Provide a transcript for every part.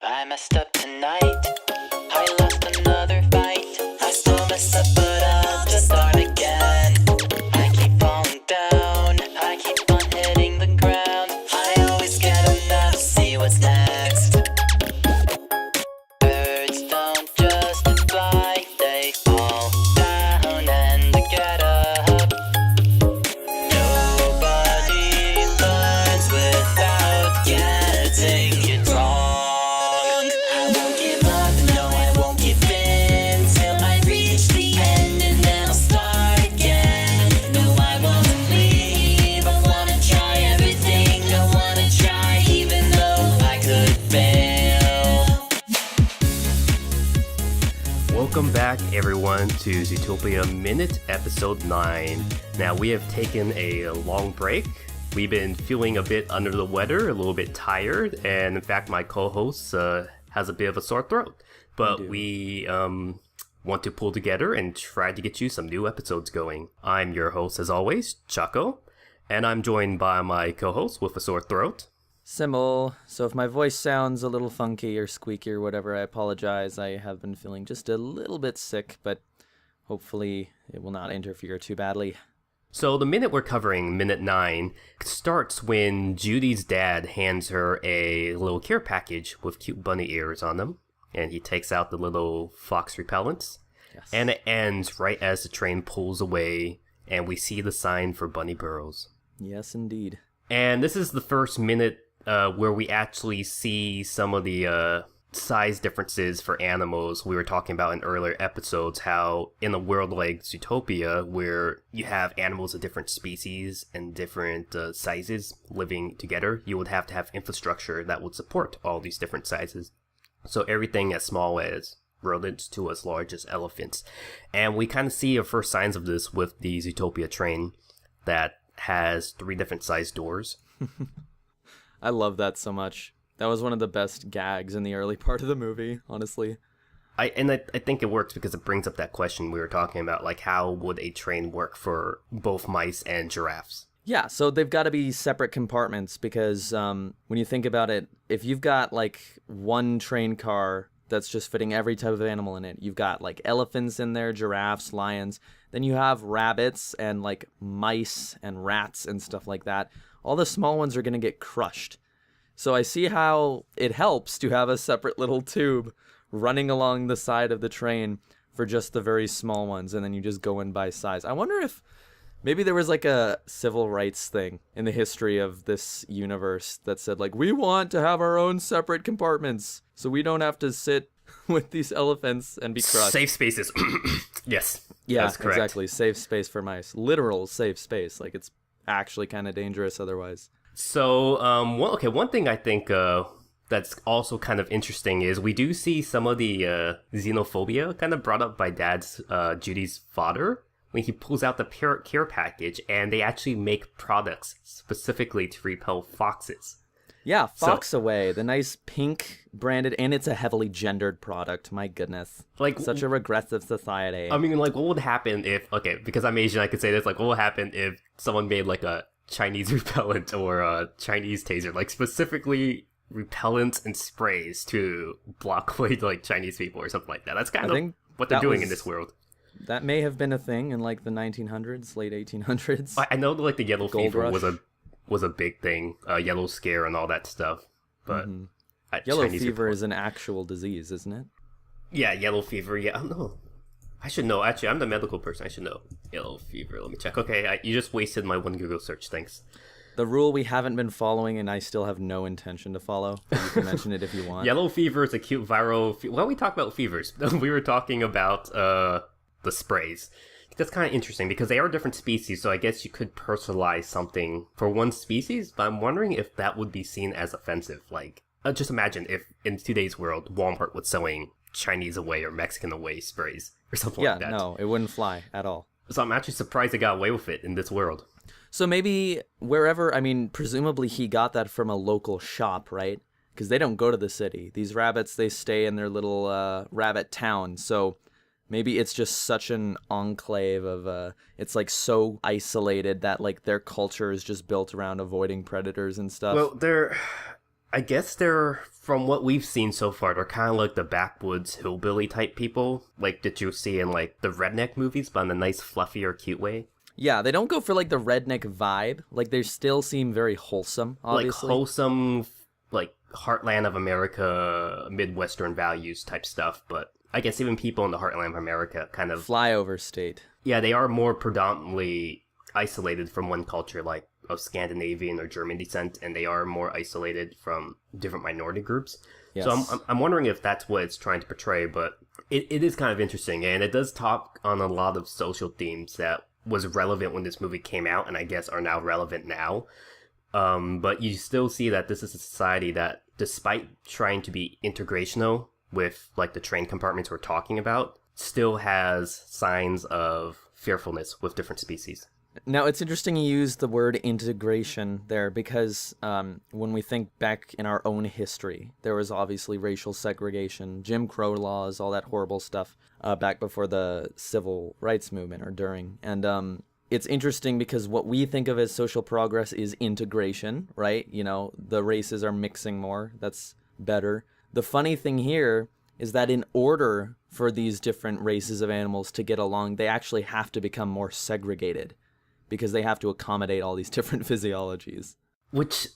I messed up tonight. I lost another fight. I still mess up, but I'll just start again. I keep falling down. I keep on hitting the ground. I always get enough. See what's next. Birds don't just fly. They fall down and get up. Nobody learns without getting it wrong. I won't give up, no, I won't give in till I reach the end and then I'll start again. No, I won't leave. I wanna try everything. I wanna try even though I could fail. Welcome back, everyone, to Zootopia Minute, Episode 9. Now, we have taken a long break. We've been feeling a bit under the weather, a little bit tired, and in fact, my co-host has a bit of a sore throat. But we want to pull together and try to get you some new episodes going. I'm your host, as always, Choco, and I'm joined by my co-host with a sore throat. Simul. So if my voice sounds a little funky or squeaky or whatever, I apologize. I have been feeling just a little bit sick, but hopefully it will not interfere too badly. So the minute we're covering, minute 9, starts when Judy's dad hands her a little care package with cute bunny ears on them, and he takes out the little fox repellents, Yes. and it ends right as the train pulls away, and we see the sign for bunny burrows. Yes, indeed. And this is the first minute where we actually see some of the size differences for animals we were talking about in earlier episodes, how in a world like Zootopia, where you have animals of different species and different sizes living together, you would have to have infrastructure that would support all these different sizes. So everything as small as rodents to as large as elephants. And we kind of see our first signs of this with the Zootopia train that has 3 different size doors. I love that so much. That was one of the best gags in the early part of the movie, honestly. I think it works because it brings up that question we were talking about, like how would a train work for both mice and giraffes? Yeah, so they've got to be separate compartments because when you think about it, if you've got like one train car that's just fitting every type of animal in it, you've got like elephants in there, giraffes, lions, then you have rabbits and like mice and rats and stuff like that. All the small ones are going to get crushed. So I see how it helps to have a separate little tube running along the side of the train for just the very small ones, and then you just go in by size. I wonder if maybe there was like a civil rights thing in the history of this universe that said like, we want to have our own separate compartments so we don't have to sit with these elephants and be crushed. Safe spaces. Yes. Yeah, that's correct. exactly. Safe space for mice. Literal safe space. Like it's actually kind of dangerous otherwise. So, one thing I think that's also kind of interesting is we do see some of the xenophobia kind of brought up by Judy's father, when he pulls out the care package, and they actually make products specifically to repel foxes. Yeah, Fox Away, the nice pink branded, and it's a heavily gendered product. My goodness. Like, such a regressive society. I mean, like, what would happen if, okay, because I'm Asian, I could say this, like, what would happen if someone made, like, a Chinese repellent or a Chinese taser, like, specifically repellents and sprays to block away, like, Chinese people or something like that? That's kind of what they're doing in this world. That may have been a thing in, like, the 1900s, late 1800s. I know, like, the yellow Gold fever rush. was a big thing, yellow scare and all that stuff, but Yellow Chinese fever is an actual disease, isn't it? Yeah, yellow fever. Yeah, I don't know. I should know. Actually, I'm the medical person. I should know. Yellow fever. Let me check. Okay, you just wasted my one Google search. Thanks. The rule we haven't been following, and I still have no intention to follow. You can mention it if you want. Yellow fever is a cute viral. Well, we talk about fevers. We were talking about the sprays. That's kind of interesting because they are different species, so I guess you could personalize something for one species, but I'm wondering if that would be seen as offensive. Like, just imagine if in today's world, Walmart was selling Chinese away or Mexican away sprays or something like that. Yeah, no, it wouldn't fly at all. So I'm actually surprised they got away with it in this world. So maybe wherever, I mean, presumably he got that from a local shop, right? Because they don't go to the city. These rabbits, they stay in their little rabbit town. So maybe it's just such an enclave of, it's like so isolated that like their culture is just built around avoiding predators and stuff. Well, I guess they're, from what we've seen so far, they're kind of like the backwoods hillbilly type people, like that you see in like the redneck movies, but in a nice, fluffier, cute way. Yeah, they don't go for like the redneck vibe. Like they still seem very wholesome, obviously. Like wholesome, like heartland of America, Midwestern values type stuff. But I guess even people in the heartland of America kind of flyover state. Yeah, they are more predominantly isolated from one culture, like of Scandinavian or German descent, and they are more isolated from different minority groups. Yes. So I'm wondering if that's what it's trying to portray, but it is kind of interesting, and it does talk on a lot of social themes that was relevant when this movie came out, and I guess are now relevant now. But you still see that this is a society that, despite trying to be integrational with like the train compartments we're talking about, still has signs of fearfulness with different species. Now, it's interesting you use the word integration there because when we think back in our own history, there was obviously racial segregation, Jim Crow laws, all that horrible stuff back before the civil rights movement or during. And it's interesting because what we think of as social progress is integration, right? You know, the races are mixing more. That's better. The funny thing here is that in order for these different races of animals to get along, they actually have to become more segregated, because they have to accommodate all these different physiologies. Which,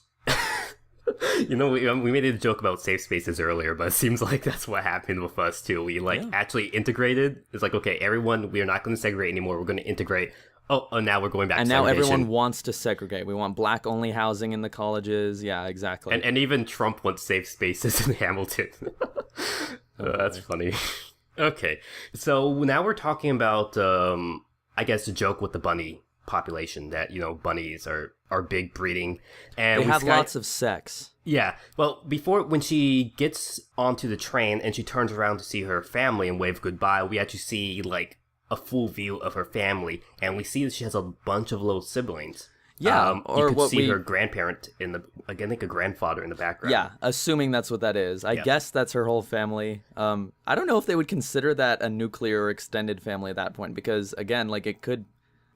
you know, we made a joke about safe spaces earlier, but it seems like that's what happened with us too. We actually integrated. It's like, okay, everyone, we are not going to segregate anymore. We're going to integrate. Oh, now we're going back to segregation. And now everyone wants to segregate. We want black-only housing in the colleges. Yeah, exactly. And even Trump wants safe spaces in Hamilton. That's funny. Okay, so now we're talking about, I guess, the joke with the bunny population, that, you know, bunnies are big breeding, and they have lots of sex. Yeah, well, when she gets onto the train and she turns around to see her family and wave goodbye, we actually see like a full view of her family, and we see that she has a bunch of little siblings. Yeah, or you could see her grandparent I think a grandfather in the background. Yeah, assuming that's what that is. I guess that's her whole family. I don't know if they would consider that a nuclear or extended family at that point, because again, like it could.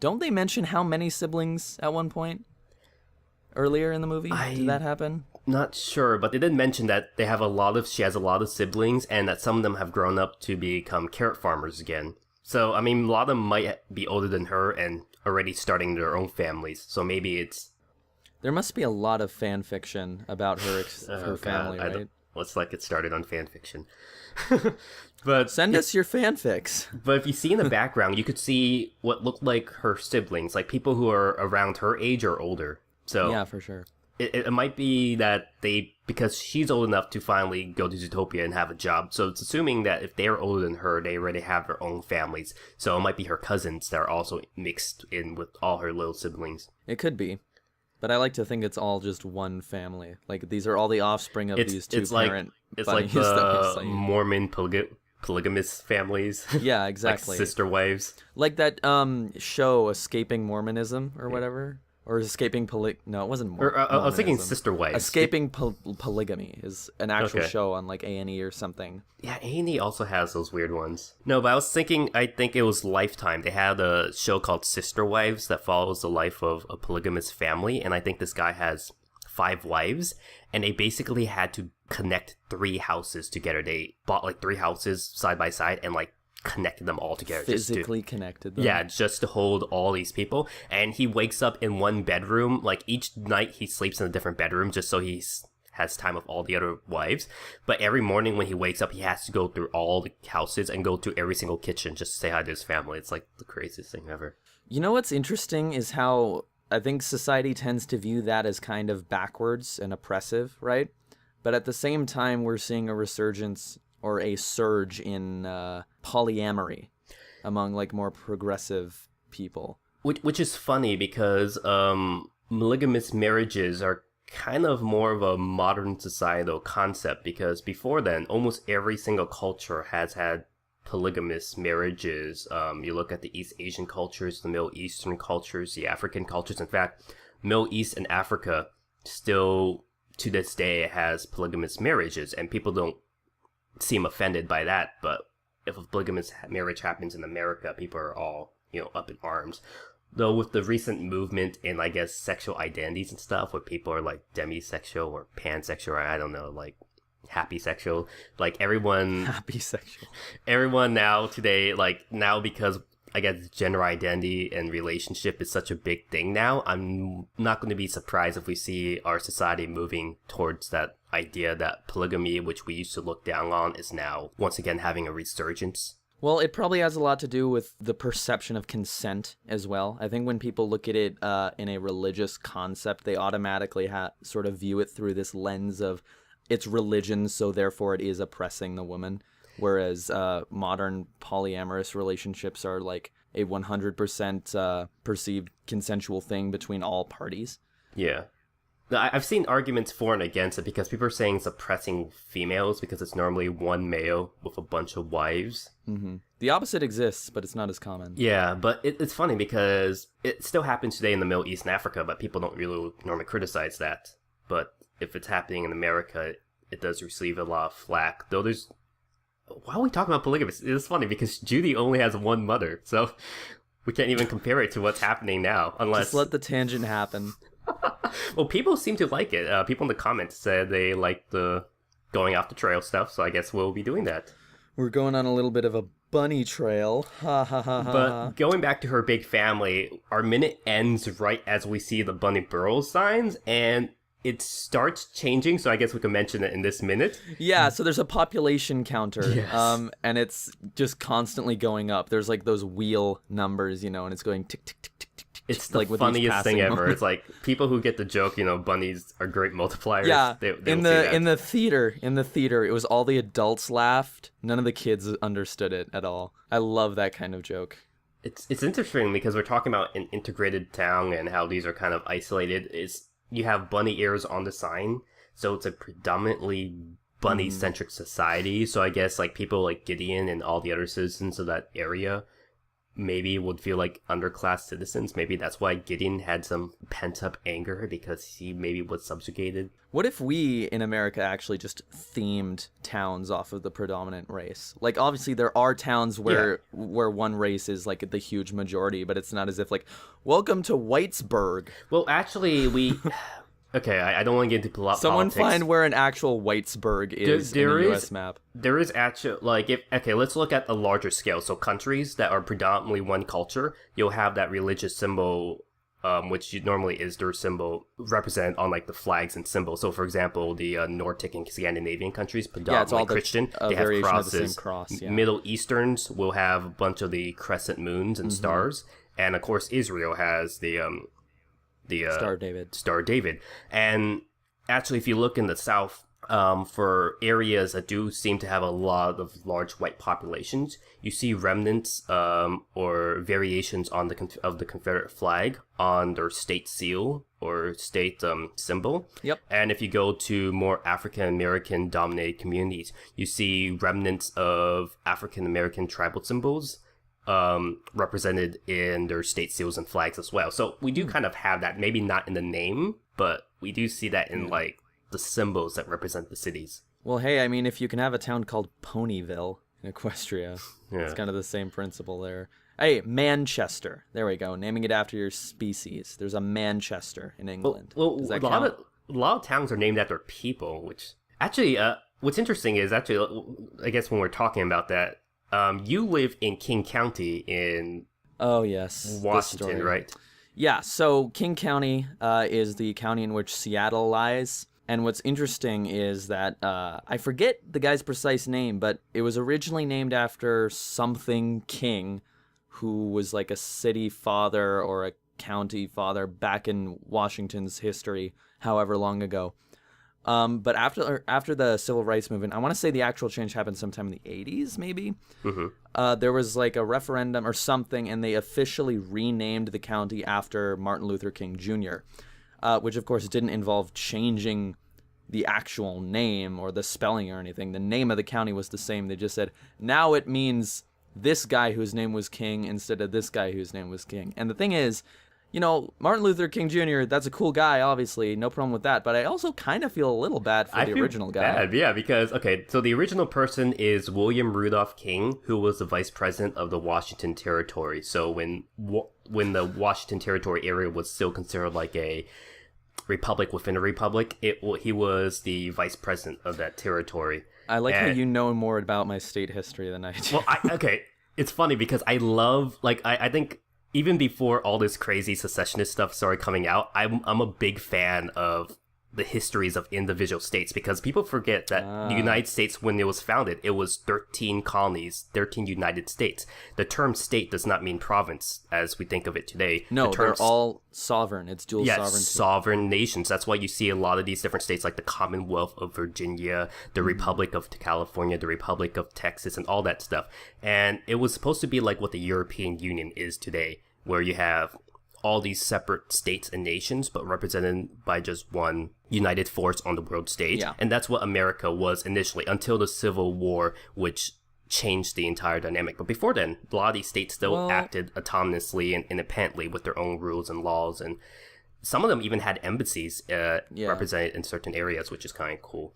Don't they mention how many siblings at one point earlier in the movie? Did that happen? Not sure, but they did mention that she has a lot of siblings, and that some of them have grown up to become carrot farmers again. So, I mean, a lot of them might be older than her and already starting their own families. So maybe it's... There must be a lot of fan fiction about her family, right? Let's get started on fan fiction. But send us your fanfics. But if you see in the background, you could see what looked like her siblings, like people who are around her age or older. So yeah, for sure. It might be that because she's old enough to finally go to Zootopia and have a job. So it's assuming that if they're older than her, they already have their own families. So it might be her cousins that are also mixed in with all her little siblings. It could be. But I like to think it's all just one family. Like, these are all the offspring of these two parent It's like the Mormon polygamous families. Yeah, exactly. Like sister wives. Like that show, Escaping Mormonism, or whatever. Or Escaping No, it wasn't Mormonism. I was thinking Sister Wives. Escaping Polygamy is an actual show on like A&E or something. Yeah, A&E also has those weird ones. No, but I think it was Lifetime. They had a show called Sister Wives that follows the life of a polygamous family, and I think this guy has 5 wives, and they basically had to connect 3 houses together. They bought like 3 houses side by side and like connected them all together. Physically connected them. Yeah, just to hold all these people. And he wakes up in one bedroom. Like each night he sleeps in a different bedroom just so he has time with all the other wives. But every morning when he wakes up, he has to go through all the houses and go to every single kitchen just to say hi to his family. It's like the craziest thing ever. You know what's interesting is how I think society tends to view that as kind of backwards and oppressive, right? But at the same time, we're seeing a resurgence or a surge in polyamory among like more progressive people. Which is funny because monogamous marriages are kind of more of a modern societal concept, because before then, almost every single culture has had polygamous marriages. You look at the East Asian cultures, the Middle Eastern cultures, the African cultures. In fact, Middle East and Africa still to this day has polygamous marriages, and people don't seem offended by that. But if a polygamous marriage happens in America, people are all, up in arms. Though with the recent movement in, I guess, sexual identities and stuff, where people are like demisexual or pansexual, or I don't know, like happy sexual, like everyone Happy sexual. everyone now today, like now because I guess gender identity and relationship is such a big thing now, I'm not going to be surprised if we see our society moving towards that idea that polygamy, which we used to look down on, is now once again having a resurgence. Well, it probably has a lot to do with the perception of consent as well. I think when people look at it in a religious concept, they automatically sort of view it through this lens of it's religion, so therefore it is oppressing the woman. Whereas modern polyamorous relationships are like a 100% perceived consensual thing between all parties. Yeah. I've seen arguments for and against it because people are saying it's oppressing females because it's normally one male with a bunch of wives. Mm-hmm. The opposite exists, but it's not as common. Yeah, but it's funny because it still happens today in the Middle East and Africa, but people don't really normally criticize that. But if it's happening in America, it does receive a lot of flack. Though there's... Why are we talking about polygamy? It's funny because Judy only has one mother, so we can't even compare it to what's happening now, unless... Just let the tangent happen. Well, people seem to like it. People in the comments said they like the going off the trail stuff, so I guess we'll be doing that. We're going on a little bit of a bunny trail. Ha ha ha ha. But going back to her big family, our minute ends right as we see the bunny burrow signs, and it starts changing, so I guess we can mention it in this minute. Yeah, so there's a population counter, Yes. and it's just constantly going up. There's like those wheel numbers, and it's going tick, tick, tick, tick, tick, tick. It's the like with each funniest thing passing ever. moment. It's like people who get the joke, bunnies are great multipliers. Yeah, they in don't see that. the theater, it was all the adults laughed. None of the kids understood it at all. I love that kind of joke. It's interesting because we're talking about an integrated town and how these are kind of isolated. You have bunny ears on the sign, so it's a predominantly bunny-centric society. So I guess like people like Gideon and all the other citizens of that area maybe would feel like underclass citizens. Maybe that's why Gideon had some pent-up anger because he maybe was subjugated. What if we in America actually just themed towns off of the predominant race? Like obviously there are towns where one race is like the huge majority, but it's not as if like, welcome to Whitesburg. Well, actually, we... Okay, I don't want to get into Someone politics. find where an actual Whitesburg is There in the is- US map. There is actually, let's look at a larger scale. So countries that are predominantly one culture, you'll have that religious symbol, which normally is their symbol, represented on like the flags and symbols. So for example, the Nordic and Scandinavian countries, predominantly all Christian, a they have variation of the crosses. same cross, yeah. Middle Easterns will have a bunch of the crescent moons and stars. And of course, Israel has the Star of David. Star of David. And actually, if you look in the South, for areas that do seem to have a lot of large white populations, you see remnants or variations on of the Confederate flag on their state seal or state symbol. Yep. And if you go to more African American dominated communities, you see remnants of African American tribal symbols represented in their state seals and flags as well. So we do kind of have that, maybe not in the name, but we do see that in like the symbols that represent the cities. Well, hey, I mean, if you can have a town called Ponyville in Equestria, it's kind of the same principle there. Hey, Manchester. There we go. Naming it after your species. There's a Manchester in England. Well, Does a that lot count? of towns are named after people, which actually, what's interesting is actually, I guess when we're talking about that, you live in King County in Oh, yes. this Washington, story. right? Yeah, so King County is the county in which Seattle lies. And what's interesting is that I forget the guy's precise name, but it was originally named after something King, who was like a city father or a county father back in Washington's history, however long ago. But after the Civil Rights Movement, I want to say the actual change happened sometime in the 80s, maybe. There was like a referendum or something, and they officially renamed the county after Martin Luther King Jr., which of course didn't involve changing the actual name or the spelling or anything. The name of the county was the same. They just said, now it means this guy whose name was King instead of this guy whose name was King. And the thing is, Martin Luther King Jr., that's a cool guy, obviously, no problem with that, but I also kind of feel a little bad for the original guy. Bad, yeah, because, so the original person is William Rudolph King, who was the vice president of the Washington Territory. So when when the Washington Territory area was still considered like a republic within a republic, he was the vice president of that territory. I like how you know more about my state history than I do. Well, okay, it's funny because I love, like, I think even before all this crazy secessionist stuff started coming out, I'm a big fan of the histories of individual states, because people forget that the United States, when it was founded, it was 13 colonies, 13 United States. The term state does not mean province as we think of it today. No, they're all sovereign. It's dual sovereignty. Sovereign nations. That's why you see a lot of these different states, like the Commonwealth of Virginia, the Republic of California, the Republic of Texas, and all that stuff. And it was supposed to be like what the European Union is today, where you have all these separate states and nations, but represented by just one united force on the world stage. Yeah. And that's what America was initially, until the Civil War, which changed the entire dynamic. But before then, a lot of these states still acted autonomously and independently with their own rules and laws. And some of them even had embassies represented in certain areas, which is kind of cool.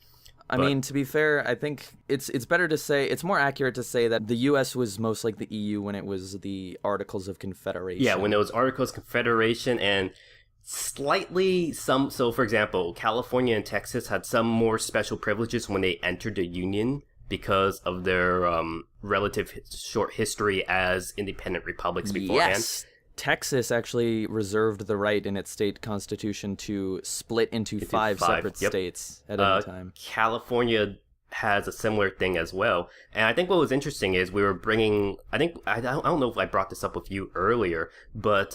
I mean, to be fair, I think it's better to say, it's more accurate to say that the U.S. was most like the EU when it was the Articles of Confederation. Yeah, when it was Articles of Confederation, and slightly some, so for example, California and Texas had some more special privileges when they entered the Union because of their relative short history as independent republics beforehand. Yes. Texas actually reserved the right in its state constitution to split into five separate states at any time. California has a similar thing as well. And I think what was interesting is we were bringing, I don't know if I brought this up with you earlier, but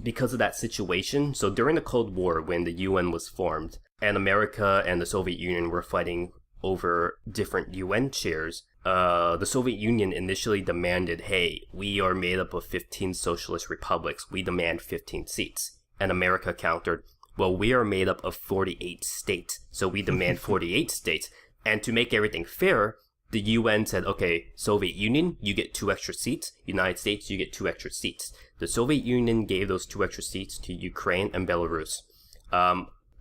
because of that situation, so during the Cold War when the UN was formed and America and the Soviet Union were fighting over different UN chairs, the Soviet Union initially demanded, hey, we are made up of 15 socialist republics. We demand 15 seats. And America countered, well, we are made up of 48 states, so we demand 48 states. And to make everything fair, the UN said, okay, Soviet Union, you get 2 extra seats. United States, you get 2 extra seats. The Soviet Union gave those 2 extra seats to Ukraine and Belarus.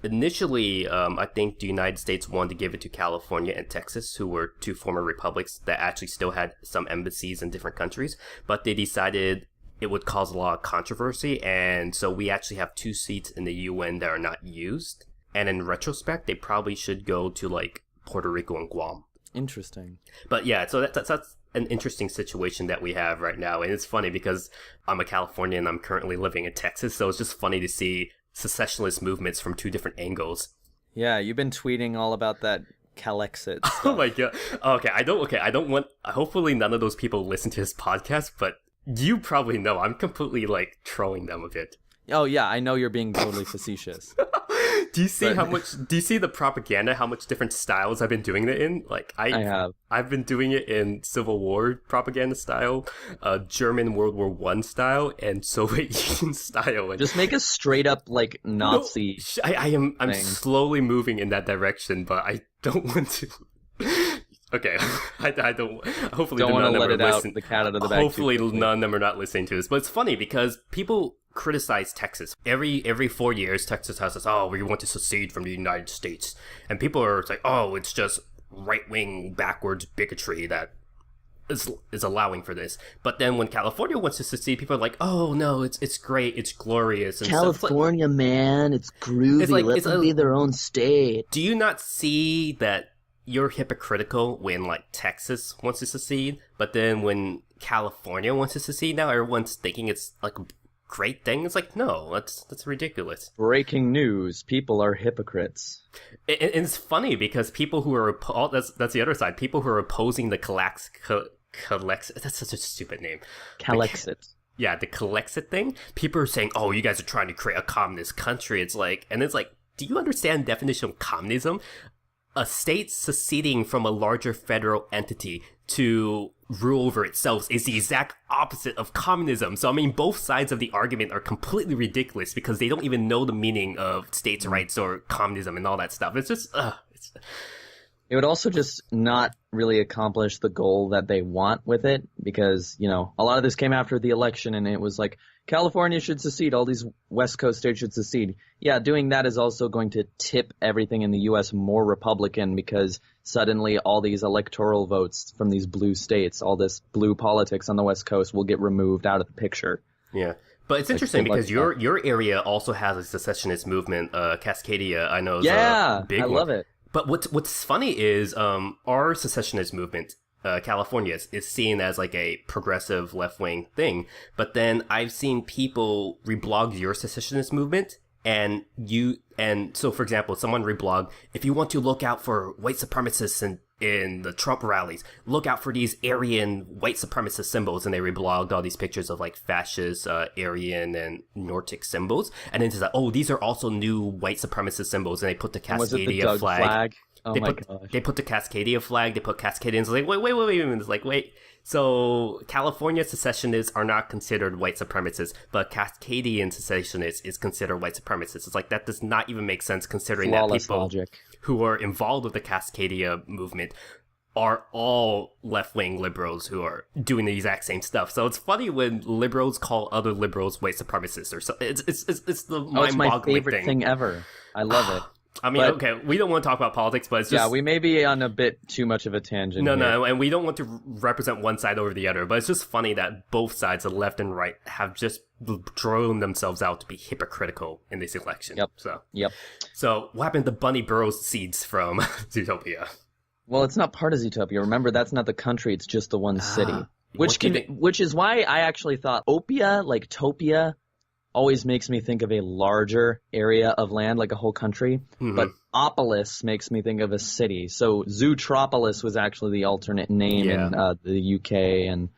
Initially, I think the United States wanted to give it to California and Texas, who were 2 former republics that actually still had some embassies in different countries, but they decided it would cause a lot of controversy, and so we actually have 2 seats in the UN that are not used, and in retrospect, they probably should go to, like, Puerto Rico and Guam. Interesting. But yeah, so that's an interesting situation that we have right now, and it's funny because I'm a Californian and I'm currently living in Texas, so it's just funny to see secessionist movements from 2 different angles. Yeah, you've been tweeting all about that Calexit stuff. Oh my god. Okay, I don't want, hopefully none of those people listen to this podcast, but you probably know I'm completely like trolling them a bit. Oh yeah, I know you're being totally facetious. Do you see do you see the propaganda, how much different styles I've been doing it in? Like I have. I've been doing it in Civil War propaganda style, German World War I style, and Soviet Union style. And just make a straight up like Nazi. No, I'm slowly moving in that direction, but I don't want to. Okay, I don't. Hopefully, don't want to let it out. The cat out of the bag. Hopefully, none of them are not listening to this. But it's funny because people criticize Texas every 4 years. Texas has this, oh, we want to secede from the United States, and people are like, oh, it's just right wing backwards bigotry that is allowing for this. But then when California wants to secede, people are like, oh no, it's great, it's glorious. And California, stuff. Man, it's groovy. Let them be their own state. Do you not see that you're hypocritical when like Texas wants to secede, but then when California wants to secede, now everyone's thinking it's like a great thing? It's like, no, that's ridiculous. Breaking news: people are hypocrites. And it's funny because people who are that's the other side. People who are opposing the Calexit, that's such a stupid name. Calexit. Yeah, the Calexit thing. People are saying, oh, you guys are trying to create a communist country. It's like, do you understand the definition of communism? A state seceding from a larger federal entity to rule over itself is the exact opposite of communism. So, I mean, both sides of the argument are completely ridiculous because they don't even know the meaning of states' rights or communism and all that stuff. It's just, It would also just not really accomplish the goal that they want with it because, you know, a lot of this came after the election and it was like, California should secede, all these West Coast states should secede. Yeah, doing that is also going to tip everything in the U.S. more Republican because suddenly all these electoral votes from these blue states, all this blue politics on the West Coast will get removed out of the picture. Yeah. But it's interesting because your area also has a secessionist movement. Cascadia, I know, is a big one. I love it. But what's funny is our secessionist movement, California, is seen as like a progressive left-wing thing. But then I've seen people reblog your secessionist movement, and so, for example, someone reblogged, if you want to look out for white supremacists in the Trump rallies, look out for these Aryan white supremacist symbols, and they reblogged all these pictures of like fascist Aryan and Nordic symbols, and then it's like, oh, these are also new white supremacist symbols, and they put the Cascadia flag. Oh they my put, gosh. They put the Cascadia flag, they put Cascadians, like, wait, it's like, wait. So California secessionists are not considered white supremacists, but Cascadian secessionists is considered white supremacists. It's like, that does not even make sense considering Flawless that people logic. who are involved with the Cascadia movement are all left-wing liberals who are doing the exact same stuff. So it's funny when liberals call other liberals white supremacists or so. It's the mind-boggling it's my favorite thing ever. I love it. I mean, okay, we don't want to talk about politics, but it's just... Yeah, we may be on a bit too much of a tangent here. No, and we don't want to represent one side over the other, but it's just funny that both sides, the left and right, have just thrown themselves out to be hypocritical in this election. Yep. So what happened to Bunny Burrows' seeds from Zootopia? Well, it's not part of Zootopia. Remember, that's not the country, it's just the one city. Which is why I actually thought Opia, like Topia, always makes me think of a larger area of land, like a whole country. Mm-hmm. But Opolis makes me think of a city. So Zootropolis was actually the alternate name in the UK and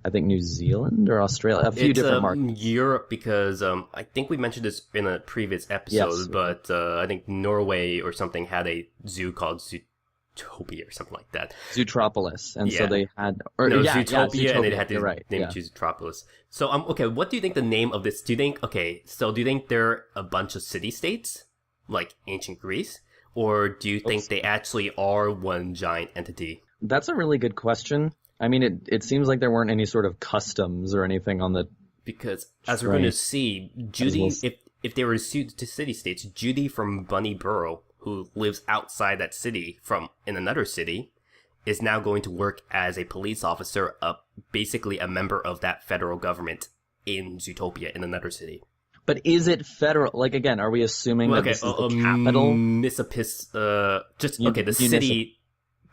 I think New Zealand or Australia, a few different markets. Europe, because I think we mentioned this in a previous episode, but I think Norway or something had a zoo called Zootopia or something like that. Zootropolis. And so they had... Zootopia, and it had to name it Zootropolis. So, okay, what do you think the name of this... Do you think they're a bunch of city-states, like ancient Greece? Or do you think they actually are one giant entity? That's a really good question. I mean, it seems like there weren't any sort of customs or anything on the... Because, as we're going to see, Judy, if they were city-states, Judy from Bunny Burrow, who lives outside that city in another city, is now going to work as a police officer, basically a member of that federal government in Zootopia in another city. But is it federal? Like, again, are we assuming that this is the capital?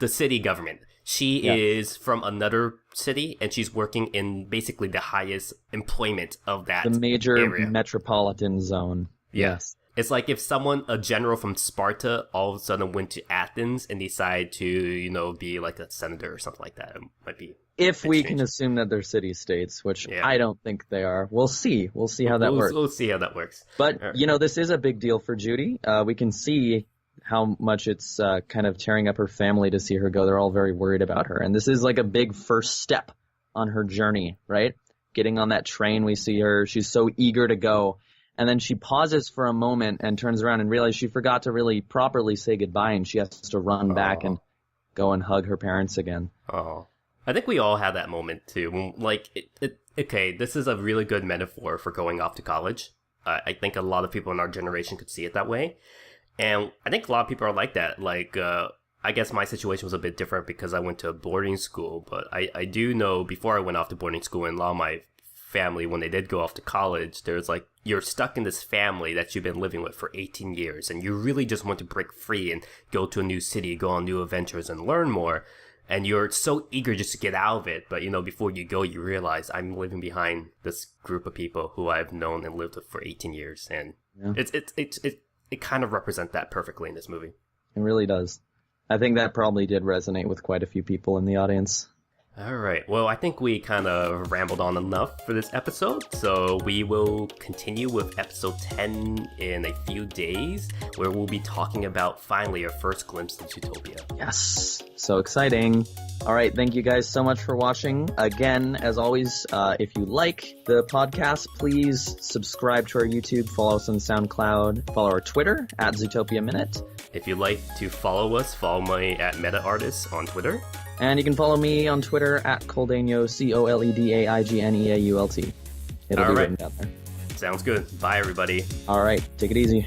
The city government. She is from another city, and she's working in basically the highest employment of that the major area. Metropolitan zone. Yes. It's like if a general from Sparta, all of a sudden went to Athens and decided to, be like a senator or something like that. It might be. If we can assume that they're city-states, which I don't think they are. We'll see. We'll see how that works. We'll see how that works. But, this is a big deal for Judy. We can see how much it's kind of tearing up her family to see her go. They're all very worried about her. And this is like a big first step on her journey, right? Getting on that train, we see her. She's so eager to go. And then she pauses for a moment and turns around and realizes she forgot to really properly say goodbye, and she has to run back and go and hug her parents again. Oh, I think we all have that moment too. Like, okay, this is a really good metaphor for going off to college. I think a lot of people in our generation could see it that way. And I think a lot of people are like that. Like, I guess my situation was a bit different because I went to boarding school. But I do know before I went off to boarding school, and a lot of my family, when they did go off to college, there's like, you're stuck in this family that you've been living with for 18 years. And you really just want to break free and go to a new city, go on new adventures and learn more. And you're so eager just to get out of it. But, before you go, you realize I'm living behind this group of people who I've known and lived with for 18 years. And it kind of represents that perfectly in this movie. It really does. I think that probably did resonate with quite a few people in the audience. All right. Well, I think we kind of rambled on enough for this episode. So we will continue with episode 10 in a few days, where we'll be talking about finally our first glimpse of Zootopia. Yes. So exciting. All right. Thank you guys so much for watching. Again, as always, if you like the podcast, please subscribe to our YouTube, follow us on SoundCloud, follow our Twitter at Zootopia Minute. If you'd like to follow us, follow me at MetaArtist on Twitter. And you can follow me on Twitter at Coldaigneault, COLEDAIGNEAULT. It'll be written down there. Sounds good. Bye, everybody. All right. Take it easy.